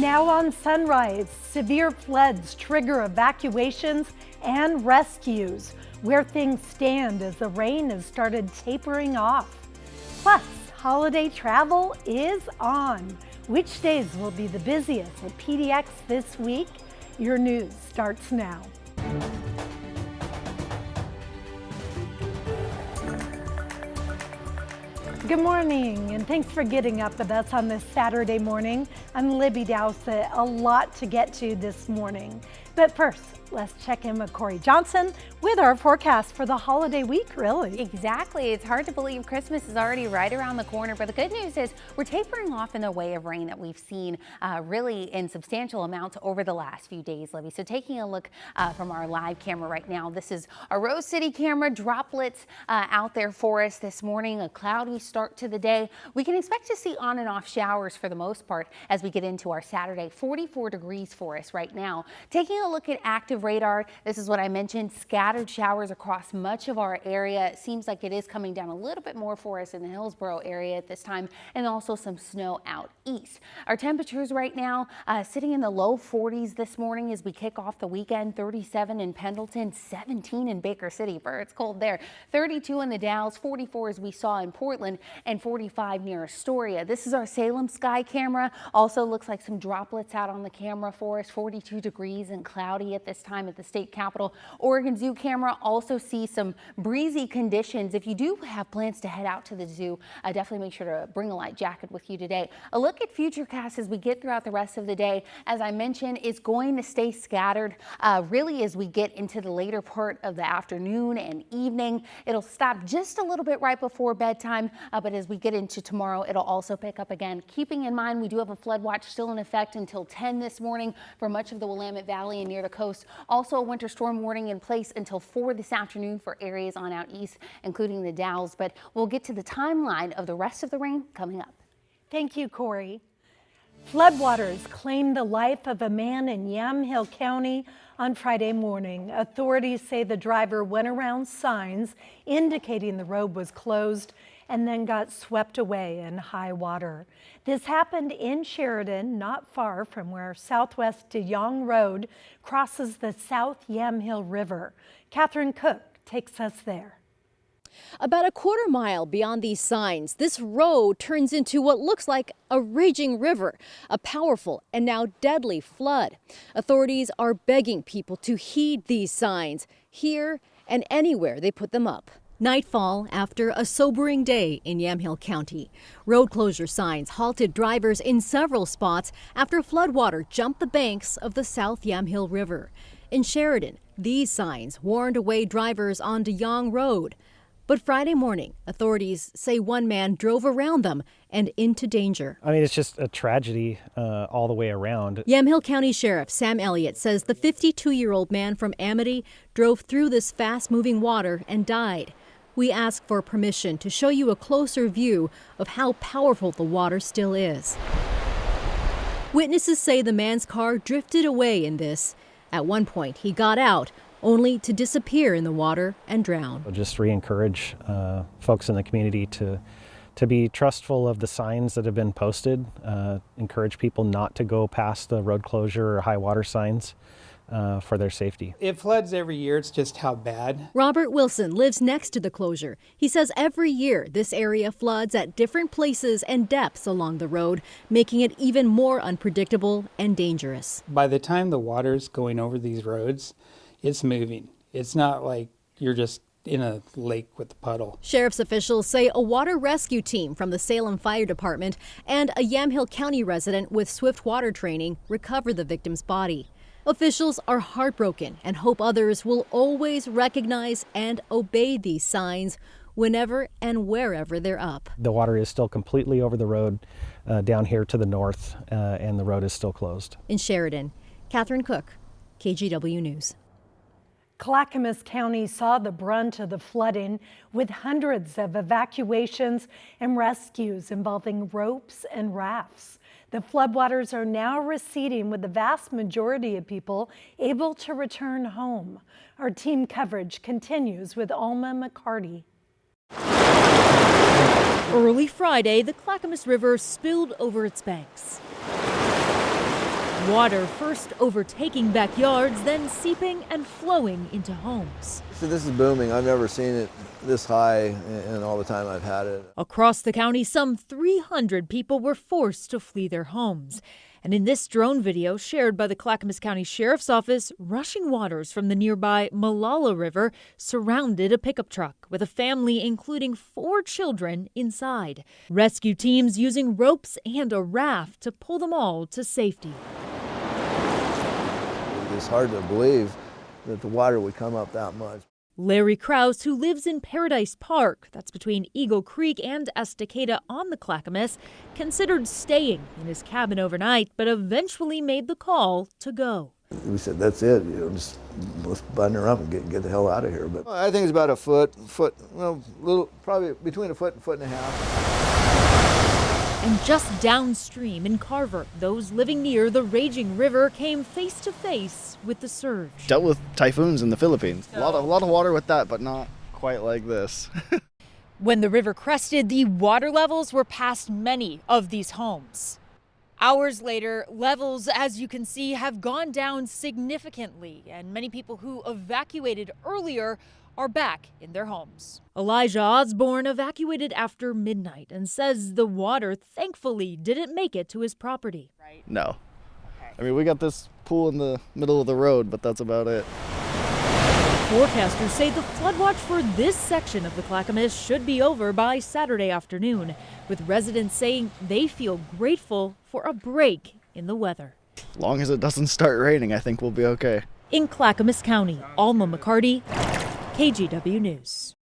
Now on Sunrise, severe floods trigger evacuations and rescues. Where things stand as the rain has started tapering off. Plus, holiday travel is on. Which days will be the busiest at PDX this week? Your news starts now. Good morning, and thanks for getting up with us on this Saturday morning. I'm Libby Dowsett. A lot to get to this morning. But first, let's check in with Corey Johnson with our forecast for the holiday week, really. Exactly. It's hard to believe Christmas is already right around the corner, but the good news is we're tapering off in the way of rain that we've seen really in substantial amounts over the last few days, Libby. So taking a look from our live camera right now, this is a Rose City camera, droplets out there for us this morning, a cloudy start to the day. We can expect to see on and off showers for the most part as we get into our Saturday. 44 degrees for us right now. Taking a look at active radar, this is what I mentioned, scattered showers across much of our area. It seems like it is coming down a little bit more for us in the Hillsborough area at this time, and also some snow out east. Our temperatures right now sitting in the low 40s this morning as we kick off the weekend. 37 in Pendleton, 17 in Baker City, for it's cold there. 32 in the Dalles, 44 as we saw in Portland, and 45 near Astoria. This is our Salem sky camera. Also looks like some droplets out on the camera for us. 42 degrees and cloudy at this time at the state capitol. Oregon Zoo camera also sees some breezy conditions. If you do have plans to head out to the zoo, definitely make sure to bring a light jacket with you today. A look at futurecasts as we get throughout the rest of the day, as I mentioned, is going to stay scattered really as we get into the later part of the afternoon and evening. It'll stop just a little bit right before bedtime, but as we get into tomorrow, it'll also pick up again. Keeping in mind, we do have a flood watch still in effect until 10 this morning for much of the Willamette Valley and near the coast. Also a winter storm warning in place until 4 this afternoon for areas on out east, including the Dalles, but we'll get to the timeline of the rest of the rain coming up. Thank you, Corey. Floodwaters claimed the life of a man in Yamhill County on Friday morning. Authorities say the driver went around signs indicating the road was closed and then got swept away in high water. This happened in Sheridan, not far from where Southwest DeYoung Road crosses the South Yamhill River. Catherine Cook takes us there. About a quarter mile beyond these signs, this road turns into what looks like a raging river, a powerful and now deadly flood. Authorities are begging people to heed these signs here and anywhere they put them up. Nightfall after a sobering day in Yamhill County. Road closure signs halted drivers in several spots after floodwater jumped the banks of the South Yamhill River. In Sheridan, these signs warned away drivers on DeYoung Road. But Friday morning, authorities say one man drove around them and into danger. I mean, it's just a tragedy all the way around. Yamhill County Sheriff Sam Elliott says the 52-year-old man from Amity drove through this fast-moving water and died. We ask for permission to show you a closer view of how powerful the water still is. Witnesses say the man's car drifted away in this. At one point, he got out, only to disappear in the water and drown. I'll just re-encourage folks in the community to be trustful of the signs that have been posted. Encourage people not to go past the road closure or high water signs for their safety. It floods every year. It's just how bad. Robert Wilson lives next to the closure. He says every year this area floods at different places and depths along the road, making it even more unpredictable and dangerous. By the time the water's going over these roads, it's moving. It's not like you're just in a lake with a puddle. Sheriff's officials say a water rescue team from the Salem Fire Department and a Yamhill County resident with swift water training recovered the victim's body. Officials are heartbroken and hope others will always recognize and obey these signs whenever and wherever they're up. The water is still completely over the road down here to the north, and the road is still closed. In Sheridan, Catherine Cook, KGW News. Clackamas County saw the brunt of the flooding with hundreds of evacuations and rescues involving ropes and rafts. The floodwaters are now receding with the vast majority of people able to return home. Our team coverage continues with Alma McCarty. Early Friday, the Clackamas River spilled over its banks. Water first overtaking backyards, then seeping and flowing into homes. So this is booming. I've never seen it this high in all the time I've had it. Across the county, some 300 people were forced to flee their homes. And in this drone video shared by the Clackamas County Sheriff's Office, rushing waters from the nearby Malala River surrounded a pickup truck with a family including 4 children inside. Rescue teams using ropes and a raft to pull them all to safety. It's hard to believe that the water would come up that much. Larry Krause, who lives in Paradise Park, that's between Eagle Creek and Estacada on the Clackamas, considered staying in his cabin overnight, but eventually made the call to go. We said, that's it, just let's button her up and get the hell out of here. But I think it's about a foot, probably between a foot and a half. And just downstream in Carver, those living near the raging river came face to face with the surge. Dealt with typhoons in the Philippines. A lot of water with that, but not quite like this. When the river crested, the water levels were past many of these homes. Hours later, levels, as you can see, have gone down significantly, and many people who evacuated earlier are back in their homes. Elijah Osborne evacuated after midnight and says the water thankfully didn't make it to his property. No. I mean, we got this pool in the middle of the road, but that's about it. Forecasters say the flood watch for this section of the Clackamas should be over by Saturday afternoon, with residents saying they feel grateful for a break in the weather. As long as it doesn't start raining, I think we'll be okay. In Clackamas County, Alma McCarty, KGW News.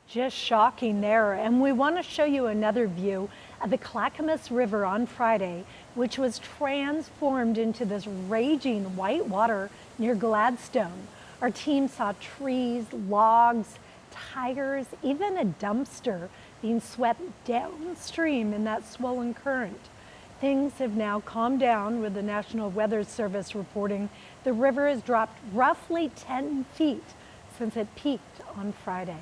Just shocking there. And we want to show you another view of the Clackamas River on Friday, which was transformed into this raging white water near Gladstone. Our team saw trees, logs, tires, even a dumpster being swept downstream in that swollen current. Things have now calmed down, with the National Weather Service reporting the river has dropped roughly 10 feet since it peaked on Friday.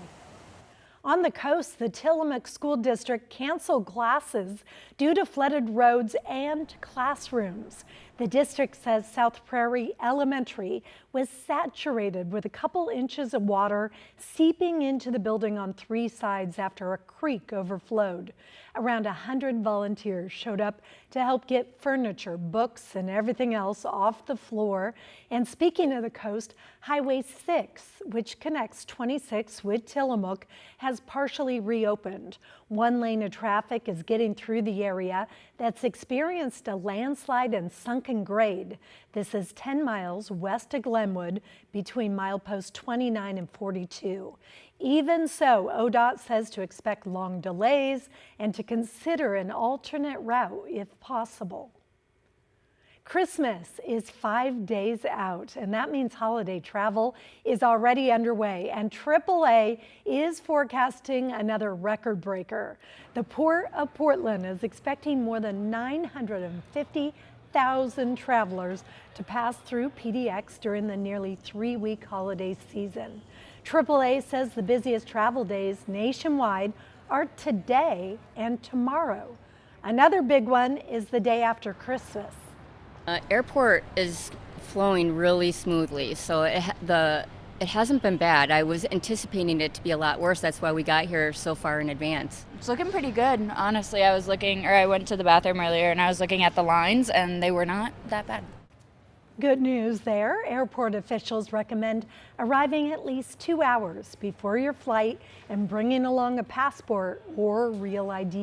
On the coast, the Tillamook School District canceled classes due to flooded roads and classrooms. The district says South Prairie Elementary was saturated with a couple inches of water seeping into the building on 3 sides after a creek overflowed. Around 100 volunteers showed up to help get furniture, books, and everything else off the floor. And speaking of the coast, Highway 6, which connects 26 with Tillamook, has partially reopened. 1 lane of traffic is getting through the area that's experienced a landslide and sunken grade. This is 10 miles west of Glenwood between milepost 29 and 42. Even so, ODOT says to expect long delays and to consider an alternate route if possible. Christmas is 5 days out, and that means holiday travel is already underway, and AAA is forecasting another record breaker. The Port of Portland is expecting more than 950,000 travelers to pass through PDX during the nearly 3-week holiday season. AAA says the busiest travel days nationwide are today and tomorrow. Another big one is the day after Christmas. Airport is flowing really smoothly, so it hasn't been bad. I was anticipating it to be a lot worse. That's why we got here so far in advance. It's looking pretty good. Honestly, I went to the bathroom earlier and I was looking at the lines and they were not that bad. Good news there. Airport officials recommend arriving at least 2 hours before your flight and bringing along a passport or real ID.